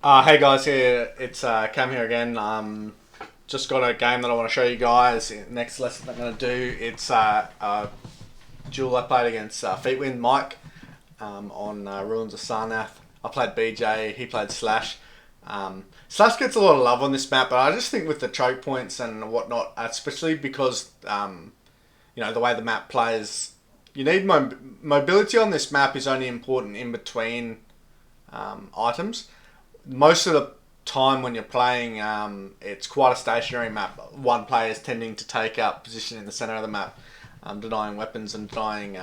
Hey guys, here it's Cam here again. Just got a game that I want to show you guys. Next lesson I'm going to do it's duel I played against Feetwind Mike on Ruins of Sarnath. I played BJ, he played Slash. Slash gets a lot of love on this map, but I just think with the choke points and whatnot, especially because the way the map plays, you need mobility on this map is only important in between items. Most of the time when you're playing, it's quite a stationary map. One player is tending to take up position in the center of the map, denying weapons and denying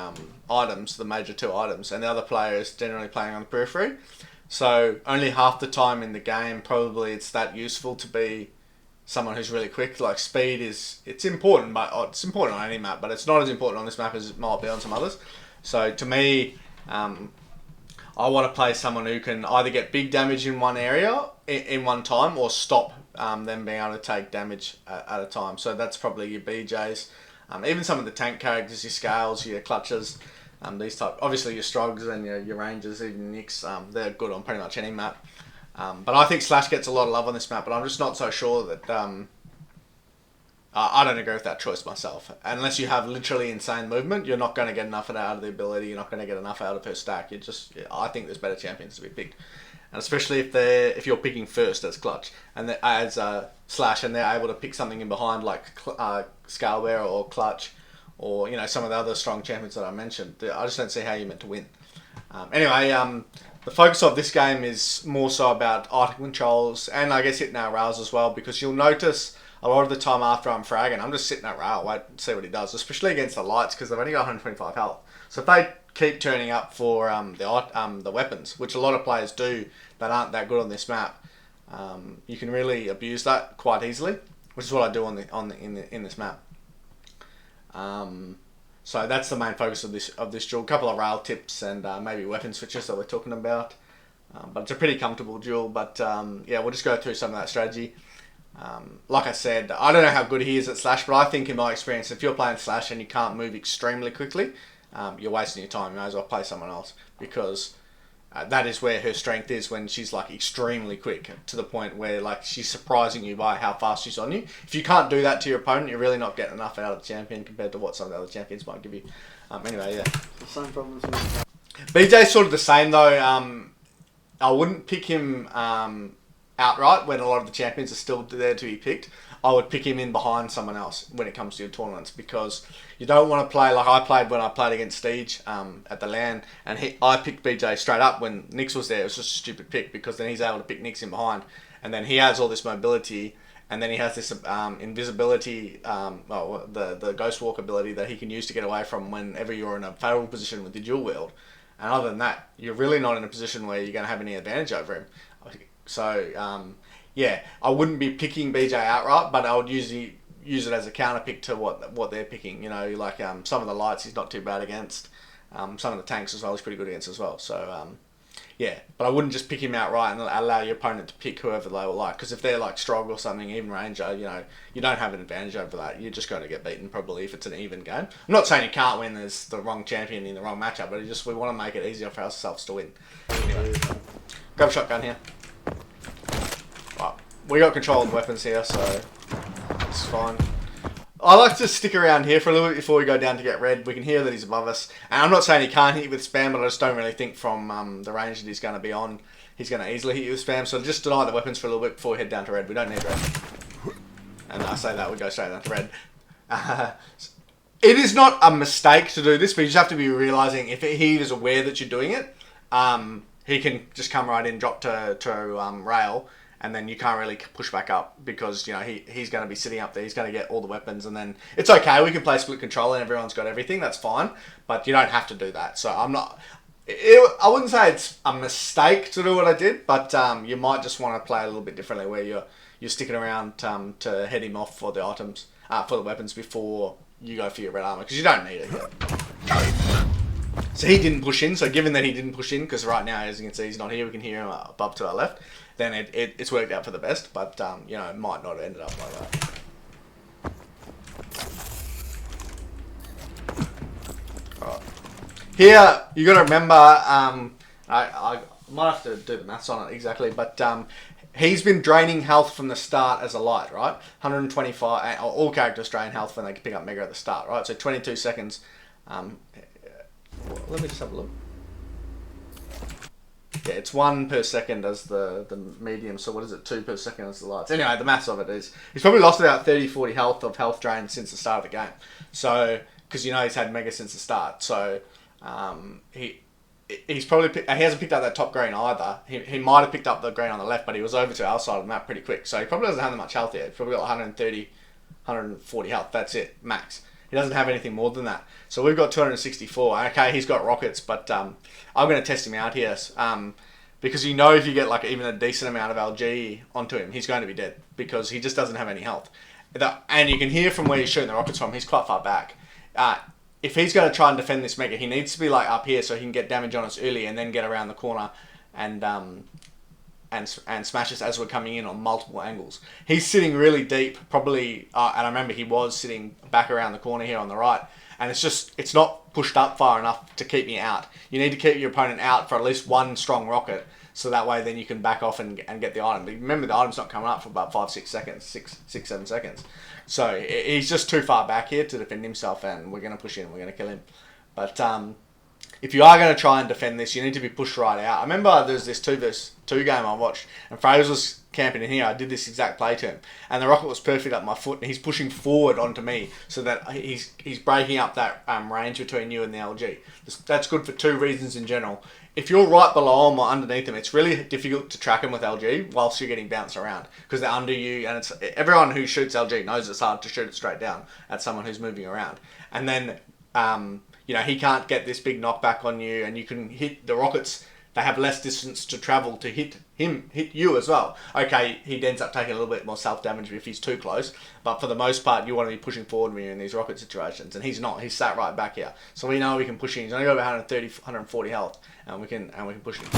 items, the major two items, and the other player is generally playing on the periphery. So only half the time in the game, probably it's that useful to be someone who's really quick. Like speed it's important, but it's important on any map, but it's not as important on this map as it might be on some others. So to me, I want to play someone who can either get big damage in one area in one time or stop them being able to take damage at a time. So that's probably your BJs. Even some of the tank characters, your scales, your clutches, these type. Obviously your Strogs and your rangers, even Nicks, they're good on pretty much any map. But I think Slash gets a lot of love on this map, but I'm just not so sure that... I don't agree with that choice myself. Unless you have literally insane movement, you're not going to get enough out of the ability. You're not going to get enough out of her stack. I think there's better champions to be picked, and especially if you're picking first as clutch and as Slash, and they're able to pick something in behind like Scalebearer or clutch, or some of the other strong champions that I mentioned. I just don't see how you're meant to win. Anyway, the focus of this game is more so about item controls and I guess hitting our rails as well, because you'll notice a lot of the time after I'm fragging, I'm just sitting at rail, wait and see what he does, especially against the lights, because they've only got 125 health. So if they keep turning up for the weapons, which a lot of players do that aren't that good on this map, you can really abuse that quite easily, which is what I do in this map. So that's the main focus of this duel. A couple of rail tips and maybe weapon switches that we're talking about. But it's a pretty comfortable duel. But yeah, we'll just go through some of that strategy. Like I said, I don't know how good he is at Slash, but I think in my experience, if you're playing Slash and you can't move extremely quickly, you're wasting your time. You may as well play someone else, because that is where her strength is, when she's like extremely quick to the point where like she's surprising you by how fast she's on you. If you can't do that to your opponent, you're really not getting enough out of the champion compared to what some of the other champions might give you. Anyway, yeah. The same problems with BJ's sort of the same though. I wouldn't pick him outright when a lot of the champions are still there to be picked. I would pick him in behind someone else when it comes to your tournaments, because you don't want to play like I played when I played against Steege at the LAN, and I picked BJ straight up when Nix was there. It was just a stupid pick, because then he's able to pick Nix in behind, and then he has all this mobility, and then he has this invisibility, the Ghost Walk ability that he can use to get away from whenever you're in a favorable position with the dual wield. And other than that, you're really not in a position where you're going to have any advantage over him. So, yeah, I wouldn't be picking BJ outright, but I would usually use it as a counter pick to what they're picking. Like some of the lights he's not too bad against. Some of the tanks as well he's pretty good against as well. So, yeah, but I wouldn't just pick him outright and allow your opponent to pick whoever they will like. Because if they're like Strog or something, even Ranger, you don't have an advantage over that. You're just going to get beaten probably if it's an even game. I'm not saying you can't win as the wrong champion in the wrong matchup, but we want to make it easier for ourselves to win. Anyway, grab a shotgun here. Right. We got control of the weapons here, so it's fine. I like to stick around here for a little bit before we go down to get red. We can hear that he's above us. And I'm not saying he can't hit you with spam, but I just don't really think from the range that he's going to be on, he's going to easily hit you with spam. So just deny the weapons for a little bit before we head down to red. We don't need red. And I say that, we go straight down to red. It is not a mistake to do this, but you just have to be realising if he is aware that you're doing it, he can just come right in, drop to rail, and then you can't really push back up, because he's going to be sitting up there. He's going to get all the weapons, and then it's okay. We can play split control and everyone's got everything. That's fine, but you don't have to do that. So I wouldn't say it's a mistake to do what I did, but you might just want to play a little bit differently, where you're sticking around to head him off for the items, for the weapons before you go for your red armor, because you don't need it yet. So he didn't push in. So given that he didn't push in, because right now, as you can see, he's not here. We can hear him above to our left. Then it's worked out for the best. But it might not have ended up like that. Right. Here, you got to remember I might have to do the maths on it exactly, but he's been draining health from the start as a light, right? 125, all characters drain health when they pick up Mega at the start, right? So 22 seconds. Let me just have a look. Yeah, it's 1 per second as the medium, so what is it, 2 per second as the lights. Anyway, the maths of it is, he's probably lost about 30-40 health of health drain since the start of the game. So, because you know he's had Mega since the start, so he's probably, he hasn't picked up that top green either. He might have picked up the green on the left, but he was over to our side of the map pretty quick, so he probably doesn't have that much health yet. He's probably got 130, 140 health, that's it, max. He doesn't have anything more than that. So we've got 264. Okay, he's got rockets, but I'm going to test him out here. Because you know if you get like even a decent amount of LG onto him, he's going to be dead. Because he just doesn't have any health. And you can hear from where he's shooting the rockets from, he's quite far back. If he's going to try and defend this Mega, he needs to be like up here so he can get damage on us early and then get around the corner and smash us as we're coming in on multiple angles. He's sitting really deep, probably, and I remember he was sitting back around the corner here on the right, and it's not pushed up far enough to keep me out. You need to keep your opponent out for at least one strong rocket, so that way then you can back off and get the item. But remember, the item's not coming up for about 5-6 seconds, 6-7 seconds. So he's just too far back here to defend himself, and we're going to push in, we're going to kill him. But if you are going to try and defend this, you need to be pushed right out. I remember there's this 2v2 game I watched, and Fraze was camping in here. I did this exact play to him, and the rocket was perfect at my foot, and he's pushing forward onto me so that he's breaking up that range between you and the LG. That's good for 2 reasons in general. If you're right below him or underneath him, it's really difficult to track him with LG whilst you're getting bounced around because they're under you, and everyone who shoots LG knows it's hard to shoot it straight down at someone who's moving around. And then you know, he can't get this big knockback on you, and you can hit the rockets. They have less distance to travel to hit you as well. Okay, he ends up taking a little bit more self-damage if he's too close, but for the most part, you want to be pushing forward when you're in these rocket situations, and he's not. He's sat right back here. So we know we can push him. He's only got about 130, 140 health, and we can push him.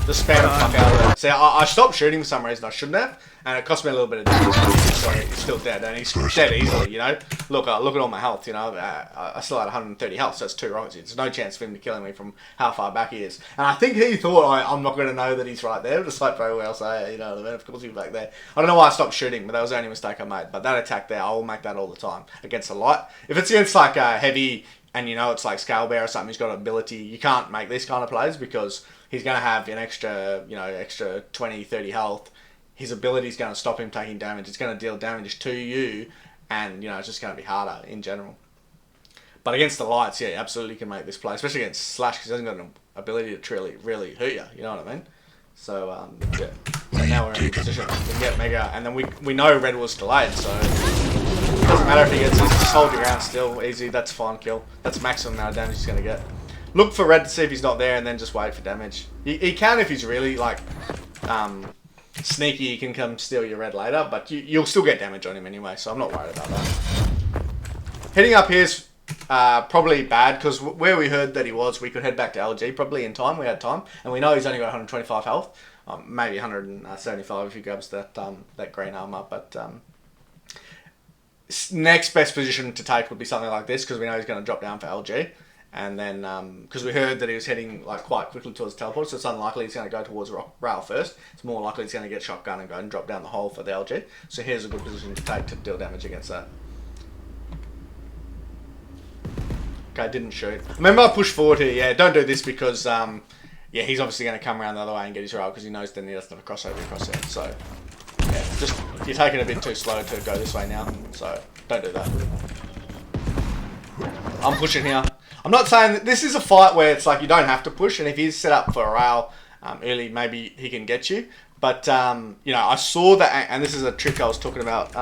Just spam the fuck out of it. See, I stopped shooting for some reason. I shouldn't have, and it cost me a little bit of damage. So he's still dead, and he's dead easily, you know. Look at all my health, you know. I still had 130 health, so it's 2 rockets. There's no chance for him to killing me from how far back he is. And I think he thought I'm not going to know that he's right there, just like very well say, you know what I mean? Of course he's back there. I don't know why I stopped shooting, but that was the only mistake I made. But that attack there, I will make that all the time against a light. If it's against like a heavy, and you know it's like Scale Bear or something, he's got ability, you can't make these kind of plays because he's going to have an extra 20, 30 health. His ability is going to stop him taking damage. It's going to deal damage to you, and you know it's just going to be harder in general. But against the lights, yeah, absolutely can make this play, especially against Slash because he hasn't got an ability to really hurt you. You know what I mean? So yeah. So now we're in a position we can get Mega, and then we know Red was delayed, so it doesn't matter if he gets. Just hold your ground still, easy. That's fine kill. That's the maximum amount of damage he's going to get. Look for Red to see if he's not there, and then just wait for damage. He can if he's really like sneaky. He can come steal your Red later, but you'll still get damage on him anyway. So I'm not worried about that. Heading up here's probably bad because where we heard that he was, we could head back to LG probably in time. We had time, and we know he's only got 125 health, maybe 175 if he grabs that green armor. But next best position to take would be something like this because we know he's going to drop down for LG. And then, because we heard that he was heading like quite quickly towards the teleport, so it's unlikely he's going to go towards rail first. It's more likely he's going to get shotgun and go and drop down the hole for the LG. So here's a good position to take to deal damage against that. Okay, didn't shoot. Remember I pushed forward here. Yeah, don't do this because, yeah, he's obviously going to come around the other way and get his rail because he knows then he doesn't have a crossover across there. So, yeah, just, you're taking it a bit too slow to go this way now. So, don't do that. I'm pushing here. I'm not saying that this is a fight where it's like you don't have to push, and if he's set up for a rail early, maybe he can get you. But, you know, I saw that, and this is a trick I was talking about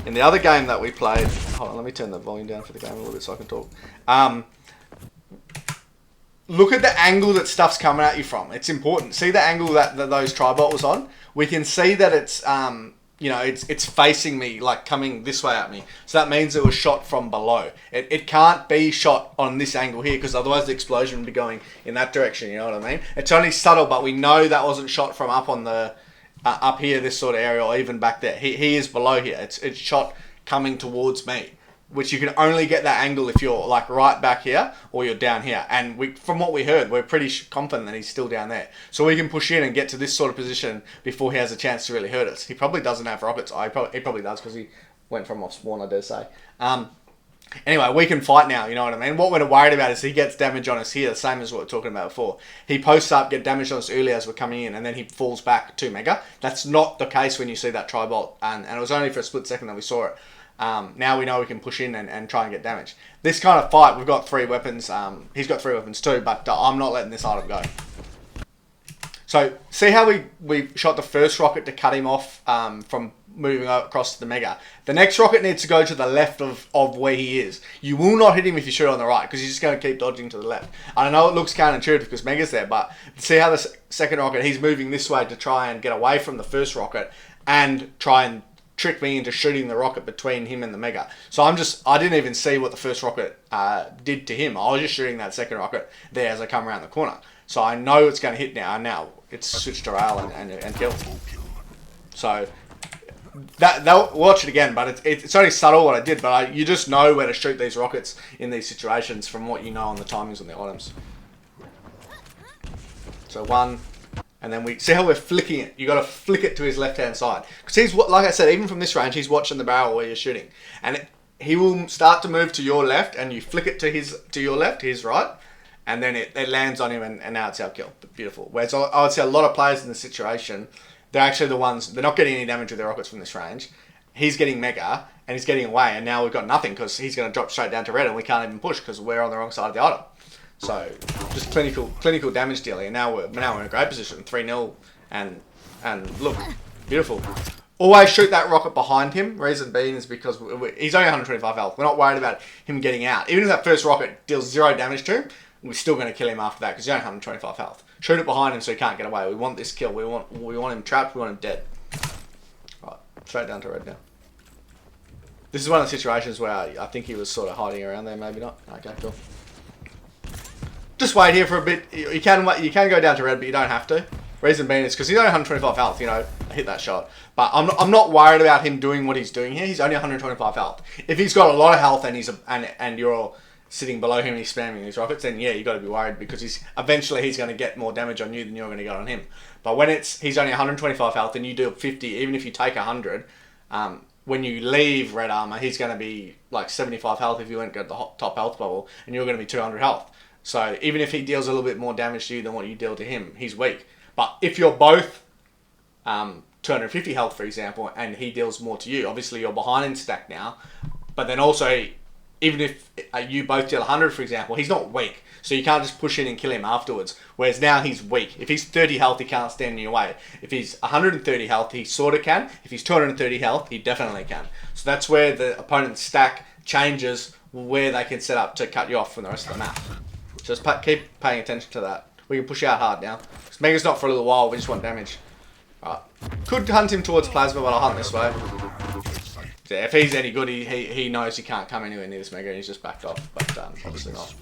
in the other game that we played. Hold on, let me turn the volume down for the game a little bit so I can talk. Look at the angle that stuff's coming at you from. It's important. See the angle that those Tribot was on? We can see that it's, you know, it's facing me, like coming this way at me. So that means it was shot from below. It can't be shot on this angle here because otherwise the explosion would be going in that direction, you know what I mean? It's only subtle, but we know that wasn't shot from up on the, up here, this sort of area, or even back there. He is below here. It's shot coming towards me. which you can only get that angle if you're like right back here or you're down here. And from what we heard, we're pretty confident that he's still down there. So we can push in and get to this sort of position before he has a chance to really hurt us. He probably doesn't have rockets. He probably does because he went from off spawn, I dare say. Anyway, we can fight now, you know what I mean? What we're worried about is he gets damage on us here, the same as what we were talking about before. He posts up, get damage on us early as we're coming in, and then he falls back 2 mega. That's not the case when you see that tri-bolt, and it was only for a split second that we saw it. Now we know we can push in and try and get damage. This kind of fight, we've got 3 weapons. He's got 3 weapons too, but I'm not letting this item go. So, see how we shot the first rocket to cut him off from moving across to the mega. The next rocket needs to go to the left of where he is. You will not hit him if you shoot on the right, because he's just going to keep dodging to the left. I know it looks counterintuitive because mega's there, but see how the second rocket, he's moving this way to try and get away from the first rocket and try and trick me into shooting the rocket between him and the mega. So I didn't even see what the first rocket did to him. I was just shooting that second rocket there as I come around the corner. So I know it's going to hit now, and now it's switched to rail and kill. So they'll watch it again, but it's only subtle what I did, but you just know where to shoot these rockets in these situations from what you know on the timings on the items. So 1, and then we see how we're flicking it. You got to flick it to his left-hand side, because he's, like I said, even from this range, he's watching the barrel where you're shooting, and he will start to move to your left, and you flick it to your left, his right, and then it lands on him, and now it's our kill. Beautiful. Whereas I would say a lot of players in this situation, they're actually the ones, they're not getting any damage with their rockets from this range. He's getting mega, and he's getting away, and now we've got nothing, because he's going to drop straight down to red, and we can't even push, because we're on the wrong side of the item. So, just clinical damage dealing, and now we're in a great position, 3-0, and look, beautiful. Always shoot that rocket behind him. Reason being is because he's only 125 health. We're not worried about him getting out. Even if that first rocket deals 0 damage to him, we're still going to kill him after that, because he's only 125 health. Shoot it behind him so he can't get away. We want this kill. We want him trapped. We want him dead. Right, straight down to red now. This is one of the situations where I think he was sort of hiding around there. Maybe not. Okay, cool. Just wait here for a bit. You can go down to red, but you don't have to. Reason being is because he's only 125 health. You know, I hit that shot. But I'm not worried about him doing what he's doing here. He's only 125 health. If he's got a lot of health and you're sitting below him and he's spamming these rockets, then yeah, you got to be worried, because eventually he's going to get more damage on you than you're going to get on him. But when he's only 125 health and you do 50, even if you take 100, when you leave red armor, he's going to be like 75 health if you went get the top health bubble, and you're going to be 200 health. So even if he deals a little bit more damage to you than what you deal to him, he's weak. But if you're both 250 health, for example, and he deals more to you, obviously you're behind in stack now. But then also, even if you both deal 100, for example, he's not weak. So you can't just push in and kill him afterwards. Whereas now he's weak. If he's 30 health, he can't stand in your way. If he's 130 health, he sort of can. If he's 230 health, he definitely can. So that's where the opponent's stack changes, where they can set up to cut you off from the rest of the map. Just keep paying attention to that. We can push out hard now. Because Mega's not for a little while, we just want damage. Right. Could hunt him towards Plasma, but I'll hunt this way. Yeah, if he's any good, he knows he can't come anywhere near this Mega, and he's just backed off. But obviously not.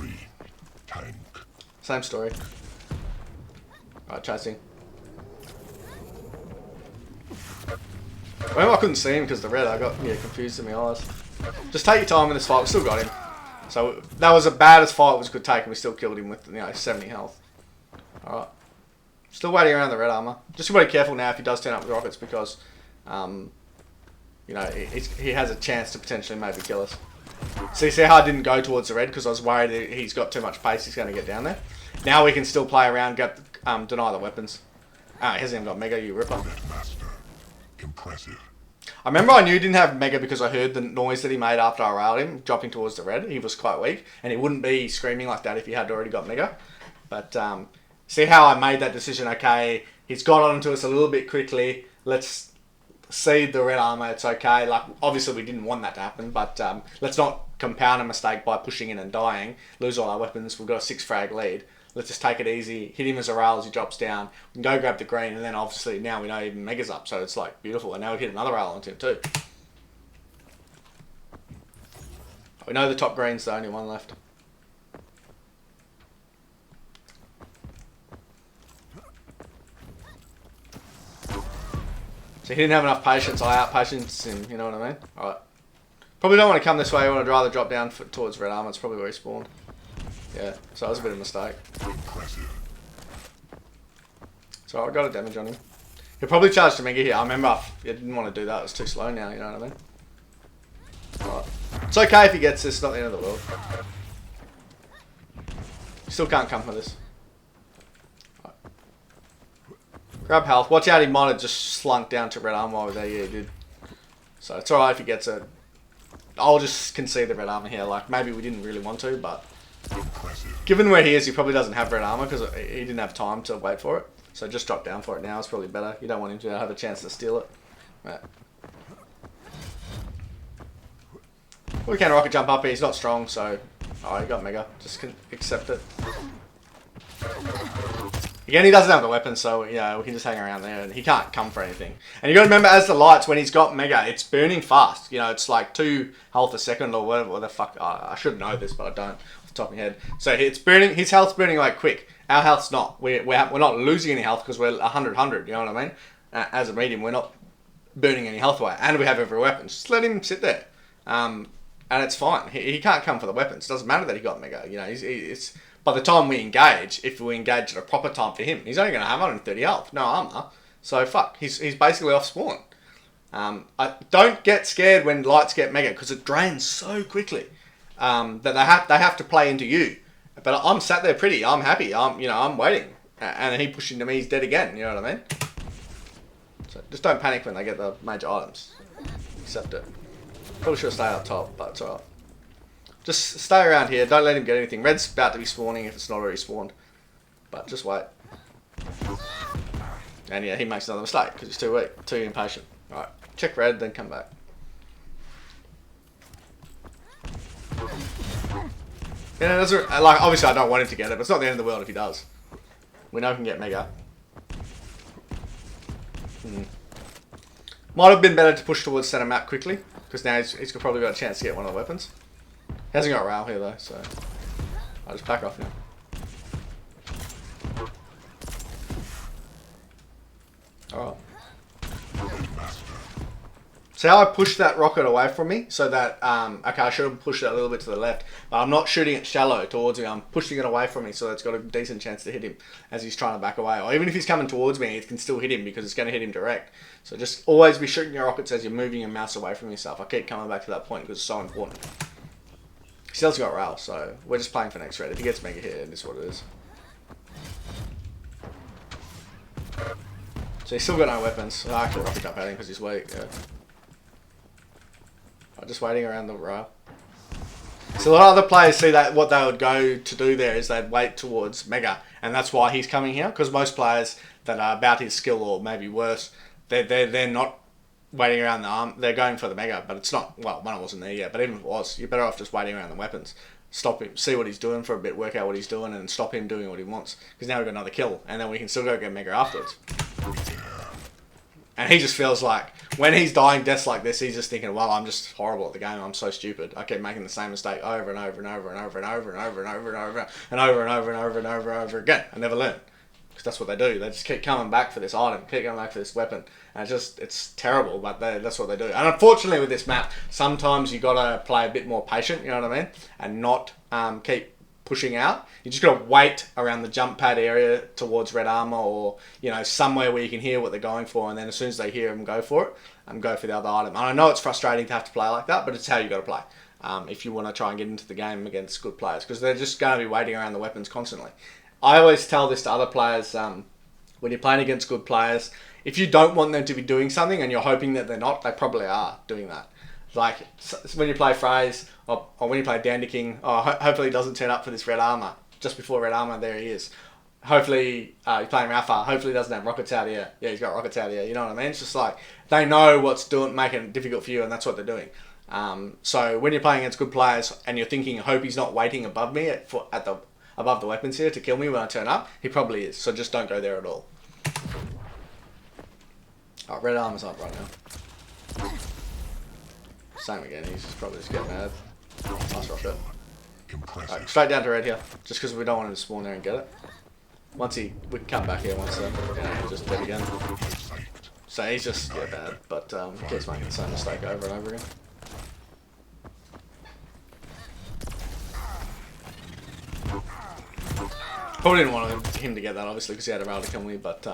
Same story. Right, chasing. Well, I couldn't see him because the red, I got confused in my eyes. Just take your time in this fight, we still got him. So that was as bad as fight as we could take, and we still killed him with 70 health. Alright. Still waiting around the red armor. Just be careful now if he does turn up with rockets, because he has a chance to potentially maybe kill us. See how I didn't go towards the red, because I was worried that he's got too much pace, he's going to get down there. Now we can still play around, deny the weapons. Ah, he hasn't even got Mega, you ripper. Impressive. I remember I knew he didn't have Mega because I heard the noise that he made after I railed him, dropping towards the red. He was quite weak, and he wouldn't be screaming like that if he had already got Mega. But see how I made that decision, okay, he's got onto us a little bit quickly, let's seed the red armor, it's okay. Like, obviously we didn't want that to happen, but let's not compound a mistake by pushing in and dying, lose all our weapons. We've got a 6 frag lead. Let's just take it easy, hit him as a rail as he drops down, we can go grab the green, and then obviously now we know even Mega's up, so it's like beautiful. And now we hit another rail onto him too. We know the top green's the only one left. So he didn't have enough patience, I out-patience him, you know what I mean? Alright. Probably don't want to come this way. I would rather drop down towards red armor. It's probably where he spawned. Yeah, so that was a bit of a mistake. So I got a damage on him. He'll probably charge to Mega here. I remember I didn't want to do that. It was too slow now, you know what I mean? Right. It's okay if he gets this. It's not the end of the world. Still can't come for this. Right. Grab health. Watch out, he might have just slunk down to red armor over there. Yeah, he did. So it's alright if he gets it. I'll just concede the red armor here. Like, maybe we didn't really want to, but given where he is, he probably doesn't have red armor because he didn't have time to wait for it. So just drop down for it now. It's probably better. You don't want him to have a chance to steal it. Right. We can rocket jump up here. He's not strong, so... Oh, he got Mega. Just accept it. Again, he doesn't have the weapon, so yeah, we can just hang around there, and he can't come for anything. And you got to remember, as the lights, when he's got Mega, it's burning fast. You know, it's like 2 health a second or whatever the fuck. I should know this, but I don't off the top of my head. So it's burning. His health's burning like quick. Our health's not. We're not losing any health because we're 100. You know what I mean? As a medium, we're not burning any health away, and we have every weapon. Just let him sit there, and it's fine. He can't come for the weapons. It doesn't matter that he got Mega. You know, it's. By the time we engage, if we engage at a proper time for him, he's only going to have 130 health, no armor. So fuck, he's basically off spawn. I don't get scared when lights get Mega because it drains so quickly that they have to play into you. But I'm sat there pretty. I'm happy. I'm waiting, and then he pushed into me. He's dead again. You know what I mean? So just don't panic when they get the major items. Accept it. Probably should have stayed up top, but it's alright. Just stay around here. Don't let him get anything. Red's about to be spawning if it's not already spawned. But just wait. And yeah, he makes another mistake because he's too weak, too impatient. Alright, check red, then come back. Yeah, like obviously I don't want him to get it, but it's not the end of the world if he does. We know he can get Mega. Might have been better to push towards center map quickly because now he's probably got a chance to get one of the weapons. He hasn't got rail here though, so I'll just back off now. Alright. See how I pushed that rocket away from me? So that, okay, I should have pushed it a little bit to the left, but I'm not shooting it shallow towards me. I'm pushing it away from me so it's got a decent chance to hit him as he's trying to back away. Or even if he's coming towards me, it can still hit him because it's going to hit him direct. So just always be shooting your rockets as you're moving your mouse away from yourself. I keep coming back to that point because it's so important. He still's got rail, so we're just playing for next red. If he gets Mega here, it is what it is. So he's still got no weapons. I actually rocket jump at him because he's weak. Yeah. I'm just waiting around the rail. So a lot of other players see that what they would go to do there is they'd wait towards Mega, and that's why he's coming here. Because most players that are about his skill or maybe worse, they're not waiting around the arm. They're going for the Mega, but it's not. Well, one wasn't there yet, but even if it was, you're better off just waiting around the weapons. Stop him, see what he's doing for a bit, work out what he's doing, and stop him doing what he wants. Because now we've got another kill, and then we can still go get Mega afterwards. And he just feels like, when he's dying deaths like this, he's just thinking, well, I'm just horrible at the game, I'm so stupid. I keep making the same mistake over and over and over and over and over and over and over and over and over and over and over and over and over again. I never learn. Because that's what they do. They just keep coming back for this item, keep coming back for this weapon. And it's terrible, but that's what they do. And unfortunately with this map, sometimes you got to play a bit more patient, you know what I mean? And not keep pushing out. You just got to wait around the jump pad area towards red armor, or somewhere where you can hear what they're going for, and then as soon as they hear them, go for it and go for the other item. And I know it's frustrating to have to play like that, but it's how you got to play if you want to try and get into the game against good players, because they're just going to be waiting around the weapons constantly. I always tell this to other players, when you're playing against good players, if you don't want them to be doing something and you're hoping that they're not, they probably are doing that. Like when you play Fraze or when you play Dandy King, hopefully he doesn't turn up for this red armor. Just before red armor, there he is. Hopefully you're playing Rafa. Hopefully he doesn't have rockets out here. Yeah, he's got rockets out here. You know what I mean? It's just like they know what's making it difficult for you, and that's what they're doing. So when you're playing against good players and you're thinking, hope he's not waiting above me above the weapons here to kill me when I turn up, he probably is. So just don't go there at all. Oh, red armor's up right now. Same again, he's just probably just getting mad. Nice rocket. Right, straight down to red here, just because we don't want him to spawn there and get it. We can come back here once then, he'll just dead again. So he's just bad, but he keeps making the same mistake over and over again. Probably didn't want him to get that, obviously, because he had a rail to kill me, but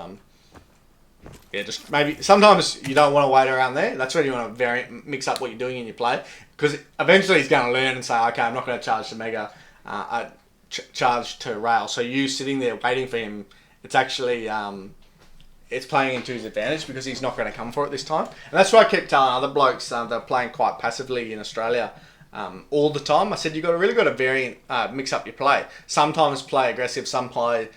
yeah, just maybe sometimes you don't want to wait around there. That's when you want to mix up what you're doing in your play, because eventually he's going to learn and say, okay, I'm not going to charge to mega, charge to rail. So you sitting there waiting for him, it's actually it's playing into his advantage because he's not going to come for it this time. And that's why I keep telling other blokes that are playing quite passively in Australia all the time. I said, you've really got to mix up your play. Sometimes play aggressive, sometimes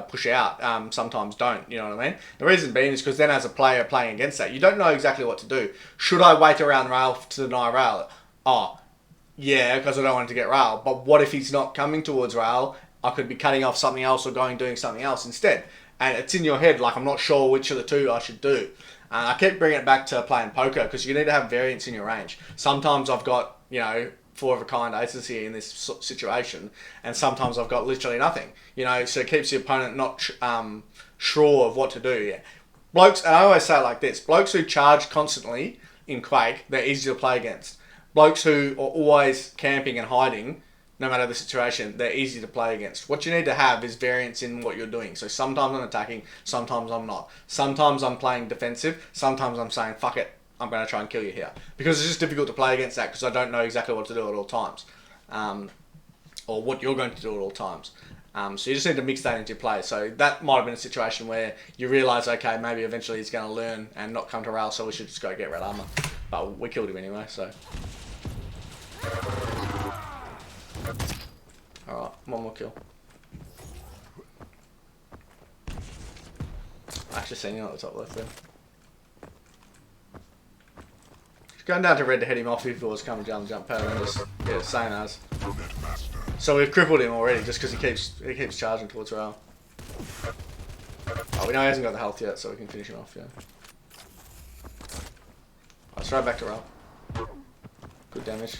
push out, sometimes don't, you know what I mean? The reason being is because then as a player playing against that, you don't know exactly what to do. Should I wait around rail to deny rail? Oh, yeah, because I don't want him to get rail. But what if he's not coming towards rail? I could be cutting off something else or doing something else instead. And it's in your head, like I'm not sure which of the two I should do. I keep bringing it back to playing poker because you need to have variance in your range. Sometimes I've got, 4 of a kind aces here in this situation, and sometimes I've got literally nothing. So it keeps the opponent not sure of what to do. Yeah. Blokes, and I always say it like this, blokes who charge constantly in Quake, they're easy to play against. Blokes who are always camping and hiding, no matter the situation, they're easy to play against. What you need to have is variance in what you're doing. So sometimes I'm attacking, sometimes I'm not. Sometimes I'm playing defensive, sometimes I'm saying, fuck it, I'm going to try and kill you here. Because it's just difficult to play against that because I don't know exactly what to do at all times. Or what you're going to do at all times. So you just need to mix that into your play. So that might have been a situation where you realise, okay, maybe eventually he's going to learn and not come to rail, so we should just go get red armour. But we killed him anyway, so... Alright, one more kill. Actually seen you at the top left there. Just going down to red to head him off if he was coming down the jump pad and just, yeah, same as. So we've crippled him already just because he keeps charging towards rail. Oh, we know he hasn't got the health yet, so we can finish him off, yeah. Alright, straight back to rail. Good damage.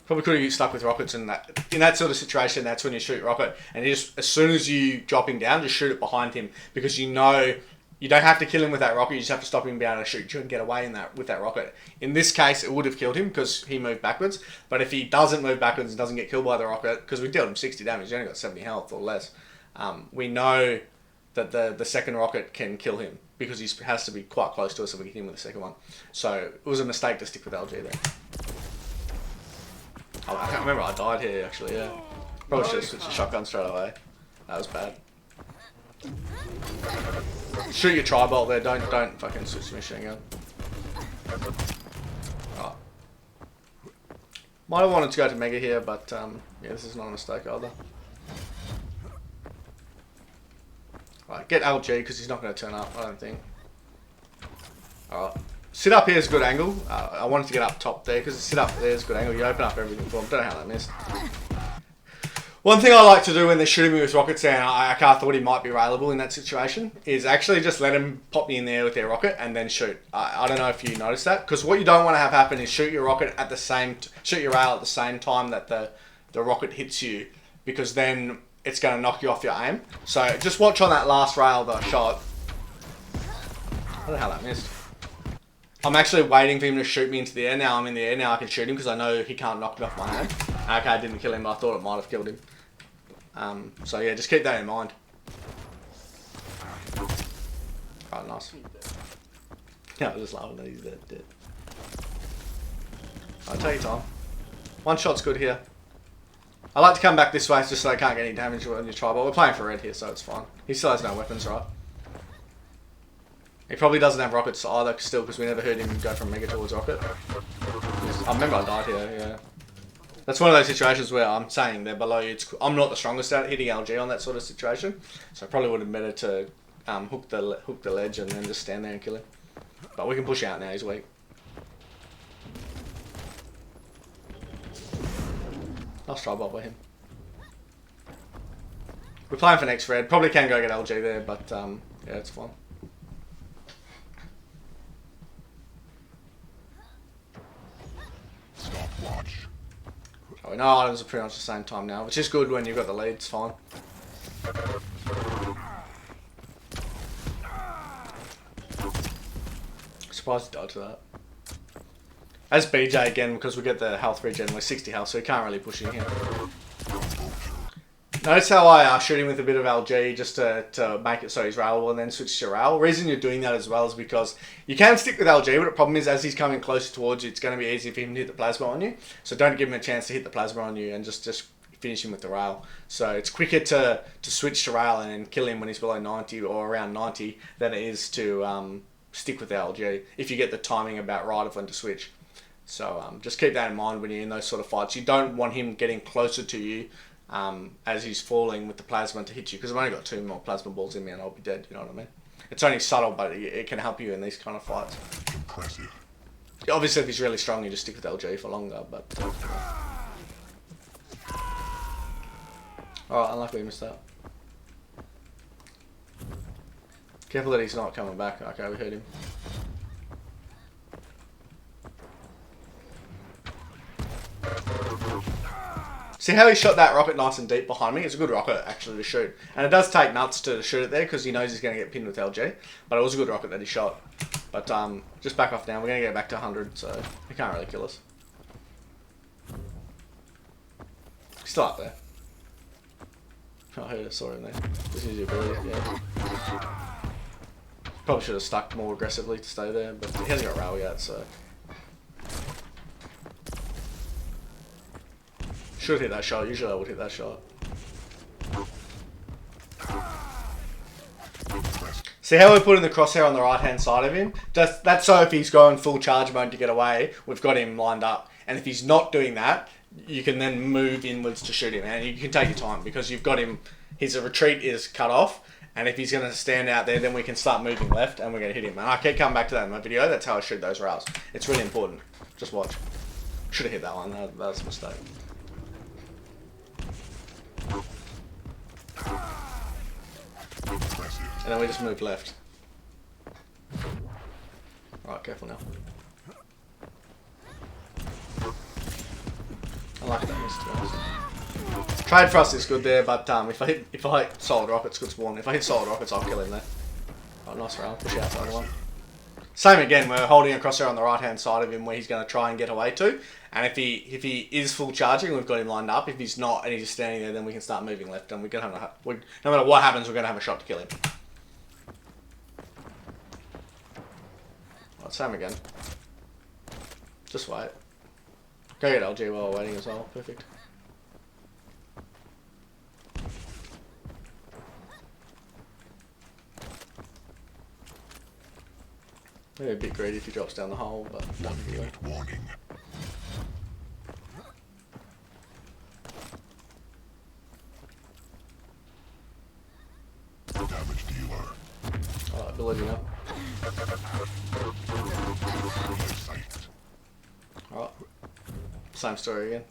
Probably could have stuck with rockets in that sort of situation. That's when you shoot rocket, and you just, as soon as you drop him down, just shoot it behind him because you know you don't have to kill him with that rocket. You just have to stop him being able to shoot you and get away with that rocket. In this case, it would have killed him because he moved backwards. But if he doesn't move backwards and doesn't get killed by the rocket, because we dealt him 60 damage, he only got 70 health or less. We know that the second rocket can kill him because he has to be quite close to us so we can hit him with the second one. So it was a mistake to stick with LG there. Oh, I can't remember, I died here actually, yeah. Probably should have switched to shotgun straight away. That was bad. Shoot your tri-bolt there, don't fucking switch to machine gun. Oh. Might have wanted to go to Mega here, but yeah, this is not a mistake either. Right, get LG because he's not going to turn up, I don't think. Alright. Sit up here is a good angle. I wanted to get up top there because sit up there is a good angle. You open up everything for him. Don't know how that missed. One thing I like to do when they're shooting me with rockets and I thought he might be railable in that situation is actually just let him pop me in there with their rocket and then shoot. I don't know if you noticed that because what you don't want to have happen is shoot your rocket at the same shoot your rail at the same time that the rocket hits you because then it's going to knock you off your aim. So just watch on that last rail that I shot. I don't know how that missed. I'm actually waiting for him to shoot me into the air. Now I'm in the air. Now I can shoot him because I know he can't knock me off my aim. Okay, I didn't kill him, but I thought it might have killed him. So yeah, just keep that in mind. Right, nice. Yeah, I was just laughing that he's dead. Alright, take your time. One shot's good here. I like to come back this way just so I can't get any damage when you try, but we're playing for red here, so it's fine. He still has no weapons, right? He probably doesn't have rockets either still because we never heard him go from Mega towards rocket. I remember I died here, yeah. That's one of those situations where I'm saying they're below you. I'm not the strongest at hitting LG on that sort of situation, so I probably would have been better to hook the ledge and then just stand there and kill him. But we can push out now, he's weak. Nice try bot by him. We're playing for next red. Probably can go get LG there, but yeah, it's fine. Stopwatch. Oh, we know items are pretty much the same time now, which is good when you've got the lead, it's fine. Surprised he died to that. As BJ again, because we get the health regen, we're 60 health, so we can't really push in here. Notice how I shoot him with a bit of LG just to make it so he's railable and then switch to rail. The reason you're doing that as well is because you can stick with LG, but the problem is as he's coming closer towards you, it's going to be easy for him to hit the plasma on you. So don't give him a chance to hit the plasma on you and just finish him with the rail. So it's quicker to switch to rail and then kill him when he's below 90 or around 90 than it is to stick with the LG if you get the timing about right of when to switch. So just keep that in mind when you're in those sort of fights. You don't want him getting closer to you as he's falling with the plasma to hit you, because I've only got 2 more plasma balls in me and I'll be dead, you know what I mean? It's only subtle, but it can help you in these kind of fights. Impressive. Obviously, if he's really strong, you just stick with LG for longer, but... Alright, unluckily we missed that. Careful that he's not coming back. Okay, we heard him. See how he shot that rocket nice and deep behind me? It's a good rocket, actually, to shoot. And it does take nuts to shoot it there, because he knows he's going to get pinned with LG. But it was a good rocket that he shot. But just back off now. We're going to get back to 100, so he can't really kill us. He's still up there. Oh, I heard it, saw him there. Just use your ability, yeah. Probably should have stuck more aggressively to stay there, but he hasn't got rail yet, so... Should hit that shot. Usually I would hit that shot. See how we're putting the crosshair on the right hand side of him? That's so if he's going full charge mode to get away, we've got him lined up. And if he's not doing that, you can then move inwards to shoot him. And you can take your time because you've got him, his retreat is cut off. And if he's going to stand out there, then we can start moving left and we're going to hit him. And I keep coming back to that in my video. That's how I shoot those rails. It's really important. Just watch. Should have hit that one. That was a mistake. And then we just move left. Right, careful now. I like that miss, to be honest. Trade thrust is good there, but if I hit solid rockets, good spawn. If I hit solid rockets, I'll kill him there. Oh, nice round. Push out the other one. Same again, we're holding a crosshair on the right hand side of him where he's going to try and get away to. And if he is full charging, we've got him lined up. If he's not and he's just standing there, then we can start moving left. And we're going to have no matter what happens, we're going to have a shot to kill him. Right, same again. Just wait. Go get LG while we're waiting as well. Perfect. Maybe a bit greedy if he drops down the hole, but no big deal. Warning. Damage dealer. Alright, ability now. Alright. Same story again.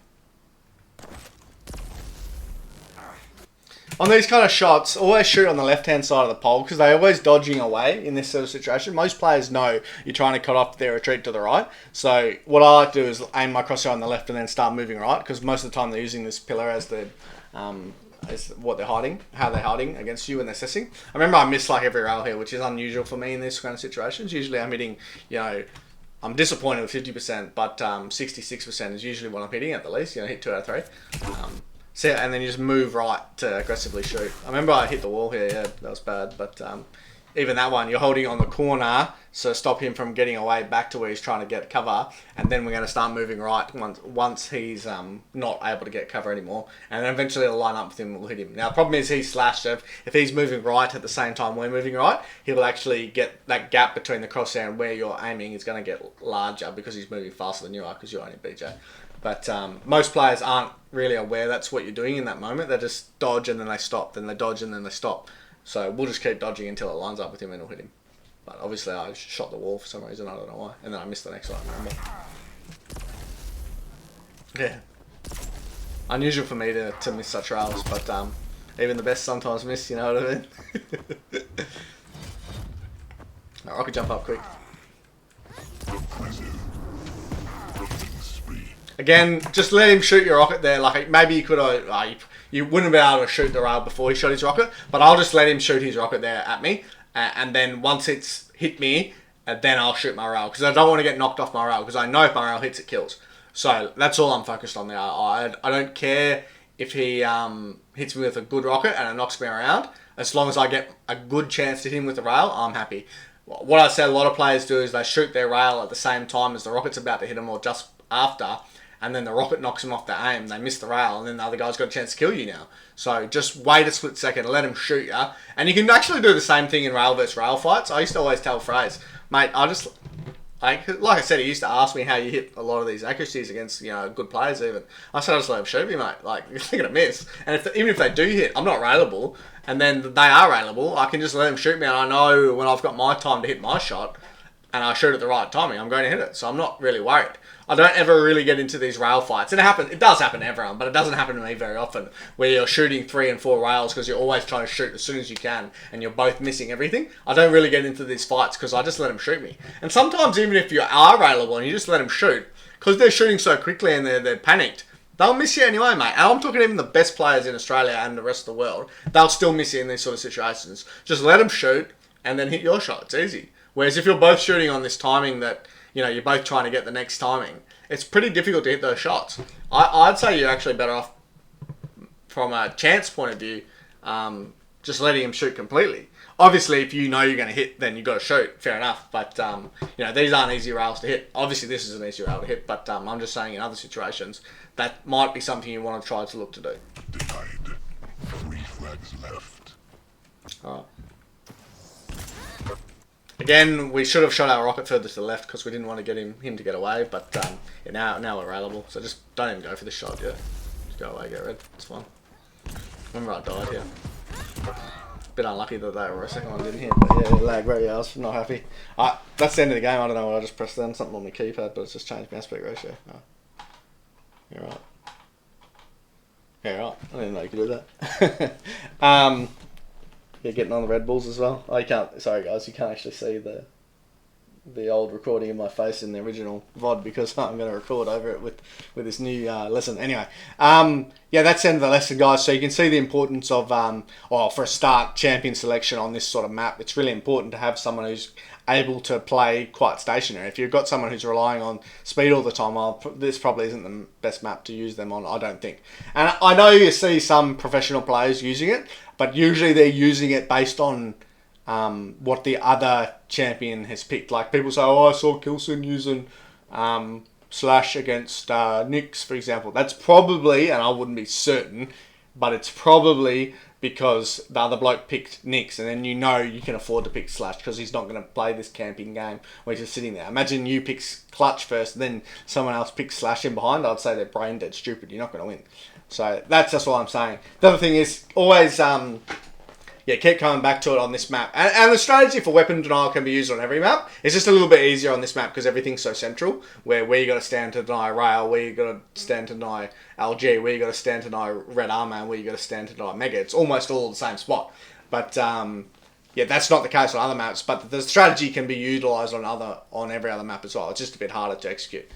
On these kind of shots, always shoot on the left-hand side of the pole because they're always dodging away in this sort of situation. Most players know you're trying to cut off their retreat to the right. So what I like to do is aim my crosshair on the left and then start moving right because most of the time they're using this pillar as the as what they're hiding, how they're hiding against you when they're assessing. I remember I missed like every rail here, which is unusual for me in this kind of situations. Usually I'm hitting, you know, I'm disappointed with 50%, but 66% is usually what I'm hitting at the least. You know, hit 2 out of 3. So, and then you just move right to aggressively shoot. I remember I hit the wall here, yeah, that was bad. But even that one, you're holding on the corner, so stop him from getting away back to where he's trying to get cover. And then we're going to start moving right once he's not able to get cover anymore. And then eventually it'll line up with him and we'll hit him. Now, the problem is he's slashed. If he's moving right at the same time we're moving right, he will actually get that gap between the crosshair and where you're aiming is going to get larger because he's moving faster than you are because you're only BJ. But most players aren't really aware that's what you're doing in that moment. They just dodge and then they stop, then they dodge and then they stop. So we'll just keep dodging until it lines up with him and it'll hit him. But obviously I shot the wall for some reason, I don't know why. And then I missed the next one, remember. Yeah. Unusual for me to miss such rails, but even the best sometimes miss, you know what I mean? Alright, rocket jump up quick. Again, just let him shoot your rocket there. Like maybe you could have, you wouldn't be able to shoot the rail before he shot his rocket, but I'll just let him shoot his rocket there at me, and then once it's hit me, then I'll shoot my rail because I don't want to get knocked off my rail because I know if my rail hits, it kills. So that's all I'm focused on there. I don't care if he hits me with a good rocket and it knocks me around, as long as I get a good chance to hit him with the rail, I'm happy. What I say a lot of players do is they shoot their rail at the same time as the rocket's about to hit them or just after, and then the rocket knocks them off their aim, they miss the rail, and then the other guy's got a chance to kill you now. So just wait a split second, let him shoot you. And you can actually do the same thing in rail versus rail fights. I used to always tell Fraze, mate, like I said, he used to ask me how you hit a lot of these accuracies against, good players even. I said, I just let them shoot me, mate. Like, you're going to miss. And even if they do hit, I'm not railable, and then they are railable, I can just let them shoot me, and I know when I've got my time to hit my shot, and I shoot at the right timing, I'm going to hit it. So I'm not really worried. I don't ever really get into these rail fights. It does happen to everyone, but it doesn't happen to me very often, where you're shooting 3 and 4 rails because you're always trying to shoot as soon as you can, and you're both missing everything. I don't really get into these fights because I just let them shoot me. And sometimes even if you are railable and you just let them shoot, because they're shooting so quickly and they're panicked, they'll miss you anyway, mate. And I'm talking even the best players in Australia and the rest of the world, they'll still miss you in these sort of situations. Just let them shoot and then hit your shot. It's easy. Whereas if you're both shooting on this timing that, you're both trying to get the next timing, it's pretty difficult to hit those shots. I'd say you're actually better off, from a chance point of view, just letting him shoot completely. Obviously, if you know you're going to hit, then you've got to shoot. Fair enough. But, these aren't easy rails to hit. Obviously, this is an easy rail to hit, but I'm just saying in other situations, that might be something you want to try to look to do. Denied. 3 flags left. Alright. Again, we should have shot our rocket further to the left because we didn't want to get him to get away, but now we're railable, so just don't even go for the shot, yeah. Just go away, get red, it's fine. Remember I died here. Bit unlucky that they were a second one didn't hit, but yeah, lag right, yeah, I was not happy. That's the end of the game, I don't know what I just pressed then, something on my keypad, but it's just changed my aspect ratio. Oh. You're right. Yeah, right, I didn't know you could do that. Yeah, getting on the Red Bulls as well. Oh, you can't. Sorry, guys, you can't actually see the old recording of my face in the original VOD because I'm going to record over it with this new lesson. Anyway, yeah, that's the end of the lesson, guys. So you can see the importance of, for a start, champion selection on this sort of map. It's really important to have someone who's able to play quite stationary. If you've got someone who's relying on speed all the time, this probably isn't the best map to use them on, I don't think. And I know you see some professional players using it, but usually they're using it based on what the other champion has picked. Like people say, I saw Kilson using Slash against Nyx, for example. That's probably, and I wouldn't be certain, but it's probably because the other bloke picked Nyx, and then you can afford to pick Slash because he's not going to play this camping game where he's just sitting there. Imagine you pick Clutch first, then someone else picks Slash in behind. I'd say they're brain dead stupid. You're not going to win. So that's just what I'm saying. The other thing is always, keep coming back to it on this map. And the strategy for weapon denial can be used on every map. It's just a little bit easier on this map because everything's so central. Where you got to stand to deny rail, where you got to stand to deny LG, where you got to stand to deny red armor, and where you got to stand to deny mega. It's almost all the same spot. But that's not the case on other maps. But the strategy can be utilised on every other map as well. It's just a bit harder to execute.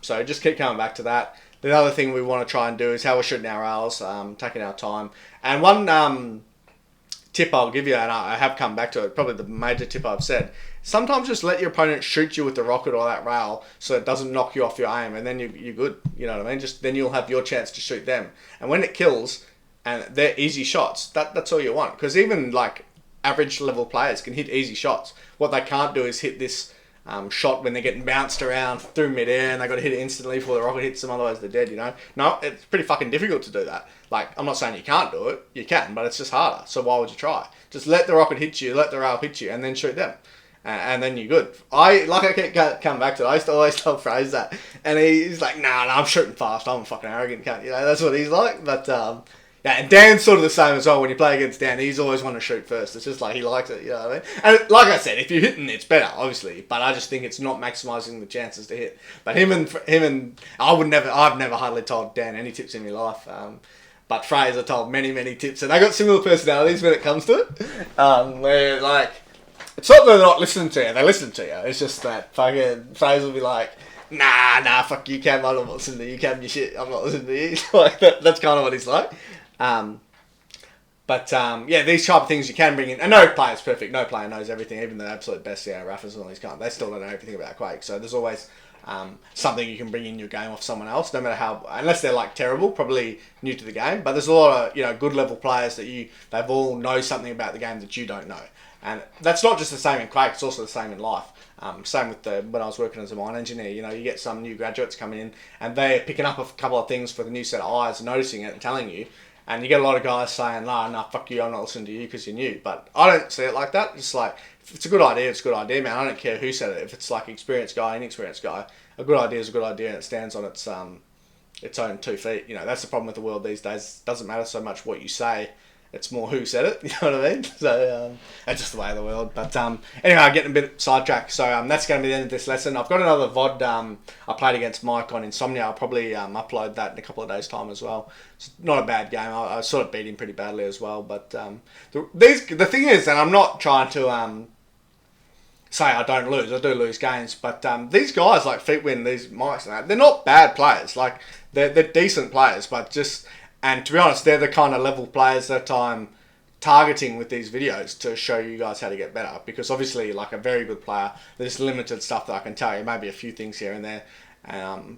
So just keep coming back to that. The other thing we want to try and do is how we're shooting our rails, taking our time. And one tip I'll give you, and I have come back to it, probably the major tip I've said, sometimes just let your opponent shoot you with the rocket or that rail so it doesn't knock you off your aim, and then you're good. You know what I mean? Just then you'll have your chance to shoot them. And when it kills, and they're easy shots, that's all you want. Because even like average level players can hit easy shots. What they can't do is hit this shot when they're getting bounced around through midair and they got to hit it instantly before the rocket hits them, otherwise they're dead, No, it's pretty fucking difficult to do that. Like, I'm not saying you can't do it, you can, but it's just harder, so why would you try? Just let the rocket hit you, let the rail hit you, and then shoot them. And then you're good. I keep coming back to it, I used to always tell Fraze that, and he's like, nah, I'm shooting fast, I'm a fucking arrogant cunt, that's what he's like, but yeah, and Dan's sort of the same as well. When you play against Dan, he's always want to shoot first. It's just like he likes it, you know what I mean? And like I said, if you're hitting, it's better, obviously. But I just think it's not maximising the chances to hit. But him and I've never hardly told Dan any tips in my life. But Fraze I told many tips, and they got similar personalities when it comes to it. Where like, it's not that they're not listening to you; they listen to you. It's just that fucking Fraze will be like, nah, fuck you, Cam. I'm not listening to you, Cam. Your shit. I'm not listening to you. Like that's kind of what he's like. These type of things you can bring in. And no player's perfect. No player knows everything. Even the absolute best, Raffers and all these guys, they still don't know everything about Quake. So there's always something you can bring in your game off someone else, no matter how, unless they're like terrible, probably new to the game. But there's a lot of, you know, good level players that they've all know something about the game that you don't know. And that's not just the same in Quake, it's also the same in life. Same with when I was working as a mine engineer, you know, you get some new graduates coming in and they're picking up a couple of things for the new set of eyes, noticing it and telling you. And you get a lot of guys saying, nah, fuck you, I'm not listening to you because you're new. But I don't see it like that. It's like, if it's a good idea, it's a good idea, man. I don't care who said it. If it's like experienced guy, inexperienced guy, a good idea is a good idea and it stands on its own 2 feet. You know, that's the problem with the world these days. It doesn't matter so much what you say. It's more who said it, you know what I mean? So, that's just the way of the world. But, anyway, I'm getting a bit sidetracked. So, that's going to be the end of this lesson. I've got another VOD I played against Mike on Insomnia. I'll probably upload that in a couple of days' time as well. It's not a bad game. I sort of beat him pretty badly as well. But, the thing is, and I'm not trying to say I don't lose. I do lose games. But these guys, like Feetwin, these Mikes and that, they're not bad players. Like, they're decent players, but just... And to be honest, they're the kind of level players that I'm targeting with these videos to show you guys how to get better. Because obviously, like a very good player, there's limited stuff that I can tell you. Maybe a few things here and there.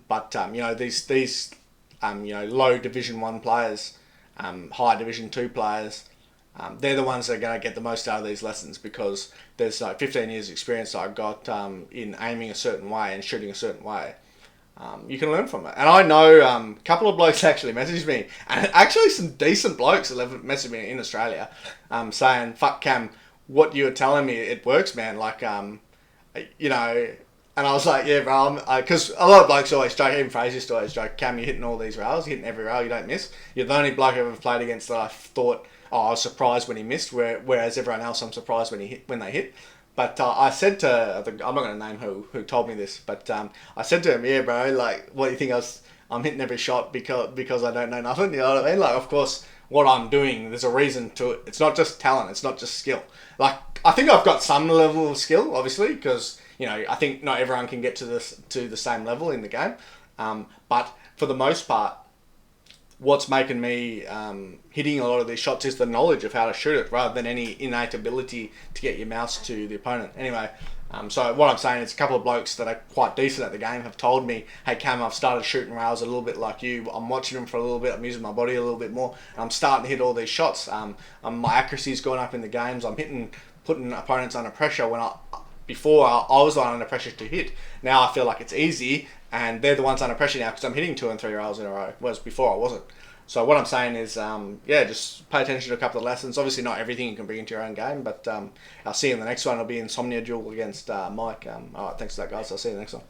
But you know, these you know, low Division 1 players, high Division 2 players, they're the ones that are going to get the most out of these lessons because there's like 15 years experience that I've got in aiming a certain way and shooting a certain way. You can learn from it. And I know a couple of blokes actually messaged me, and actually some decent blokes that messaged me in Australia saying, fuck Cam, what you were telling me, it works, man. Like, you know, and I was like, yeah, bro, because a lot of blokes always joke, even Fraze used to always joke, Cam, you're hitting all these rails, you're hitting every rail, you don't miss. You're the only bloke I've ever played against that I thought, I was surprised when he missed, whereas everyone else I'm surprised when they hit. But I said to, I'm not going to name who told me this, but I said to him, yeah, bro, like, what do you think I'm hitting every shot because I don't know nothing, you know what I mean? Like, of course, what I'm doing, there's a reason to it. It's not just talent, it's not just skill. Like, I think I've got some level of skill, obviously, because, you know, I think not everyone can get to the same level in the game. But for the most part, what's making me hitting a lot of these shots is the knowledge of how to shoot it rather than any innate ability to get your mouse to the opponent. Anyway, so what I'm saying is a couple of blokes that are quite decent at the game have told me, hey Cam, I've started shooting rails a little bit like you. I'm watching them for a little bit. I'm using my body a little bit more. And I'm starting to hit all these shots. My accuracy's gone up in the games. I'm putting opponents under pressure when before I was under pressure to hit. Now I feel like it's easy, and they're the ones under pressure now because I'm hitting 2 and 3 rails in a row, whereas before I wasn't. So what I'm saying is, yeah, just pay attention to a couple of lessons. Obviously not everything you can bring into your own game, but I'll see you in the next one. It'll be Insomnia duel against Mike. Alright, thanks for that, guys. I'll see you in the next one.